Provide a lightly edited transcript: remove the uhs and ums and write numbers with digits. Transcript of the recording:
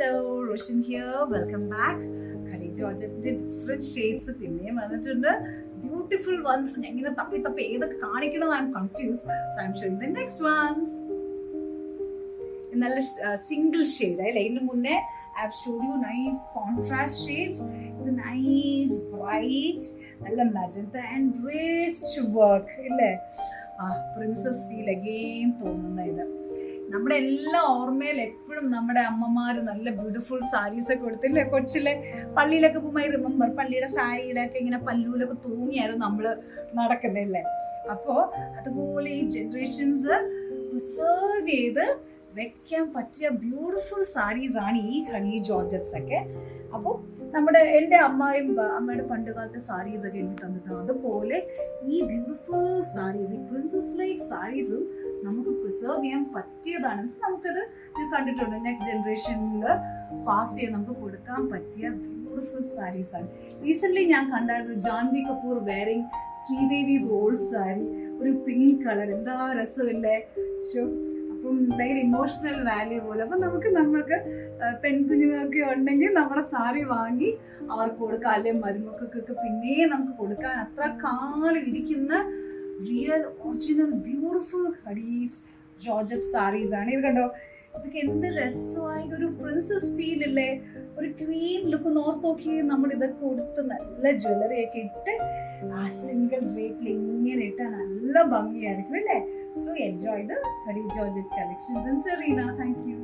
Hello, Roshan here. Welcome back. Khadi Georgette different shades പിന്നെയും വന്നിട്ടുണ്ട്. Beautiful ones. ഞാൻ ഇങ്ങനെ തപ്പി ഏതൊക്കെ കാണിക്കണം I'm confused. So I'm showing the next ones. നല്ല സിംഗിൾ ഷെയ്ഡ് അല്ലേ? ഇതിന് മുന്നേ I have showed you nice contrast shades. ഇത് nice bright നല്ല magenta and rich work ഇല്ലേ? പ്രിൻസസ് ഫീൽ അഗെയിൻ തോന്നുന്ന ഇത് നമ്മുടെ എല്ലാ ഓർമ്മയിൽ എപ്പോഴും നമ്മുടെ അമ്മമാര് നല്ല ബ്യൂട്ടിഫുൾ സാരീസ് ഒക്കെ കൊടുത്തില്ലേ? കൊച്ചിലെ പള്ളിയിലൊക്കെ പോകുമ്പോൾ റിമെമ്പർ പള്ളിയുടെ സാരിയുടെ ഒക്കെ ഇങ്ങനെ പല്ലൂലൊക്കെ തൂങ്ങിയായിരുന്നു നമ്മള് നടക്കുന്നില്ലേ? അപ്പോ അതുപോലെ ഈ ജനറേഷൻസ് പ്രിസർവ് ചെയ്ത് വെക്കാൻ പറ്റിയ ബ്യൂട്ടിഫുൾ സാരീസ് ആണ് ഈ ഖടി ജോർജറ്റ്സ് ഒക്കെ. അപ്പോൾ എൻ്റെ അമ്മയുടെ പണ്ട് കാലത്തെ സാരീസ് ഒക്കെ എനിക്ക് തന്നിട്ടുണ്ട്. അതുപോലെ ഈ ബ്യൂട്ടിഫുൾ സാരീസ്, ഈ പ്രിൻസസ് ലൈക്ക് സാരീസും നമുക്ക് പ്രിസർവ് ചെയ്യാൻ പറ്റിയതാണ്. നമുക്കത് കണ്ടിട്ടുണ്ട്. നെക്സ്റ്റ് ജനറേഷനിൽ പാസ് ചെയ്ത് നമുക്ക് കൊടുക്കാൻ പറ്റിയ ബ്യൂട്ടിഫുൾ സാരീസ് ആണ്. റീസെന്റ് ഞാൻ കണ്ടായിരുന്നു ജാൻവി കപൂർ വെയറിങ് ശ്രീദേവീസ് ഓൾഡ് സാരി, ഒരു പിങ്ക് കളർ. എന്താ രസമില്ലേ? അപ്പം ഭയങ്കര ഇമോഷണൽ വാല്യൂ പോലെ. അപ്പം നമ്മൾക്ക് പെൺകുഞ്ഞുങ്ങൾക്ക് ഉണ്ടെങ്കിൽ നമ്മുടെ സാരി വാങ്ങി അവർക്ക് കൊടുക്കാം, അല്ലെങ്കിൽ മരുമക്കൾക്കൊക്കെ പിന്നെയും നമുക്ക് കൊടുക്കാൻ അത്ര കാലം ഇരിക്കുന്ന real original beautiful khadis georgette sarees ആണ്. ഇത് കണ്ടോ, ഇതൊക്കെ എന്ത് രസമായ ഒരു പ്രിൻസസ് ഫീൽ ഇല്ലേ? ഒരു ക്വീൻ ലുക്ക് നോർത്ത് നോക്കി നമ്മൾ ഇതൊക്കെ കൊടുത്ത് നല്ല ജ്വല്ലറി ഒക്കെ ഇട്ട് ആ സിംഗിൾ ഡ്രേപ്പിൽ ഇങ്ങനെ ഇട്ടാൽ നല്ല ഭംഗിയായിരിക്കും അല്ലേ? So enjoy the khadi georgette collections in Serena. Thank U.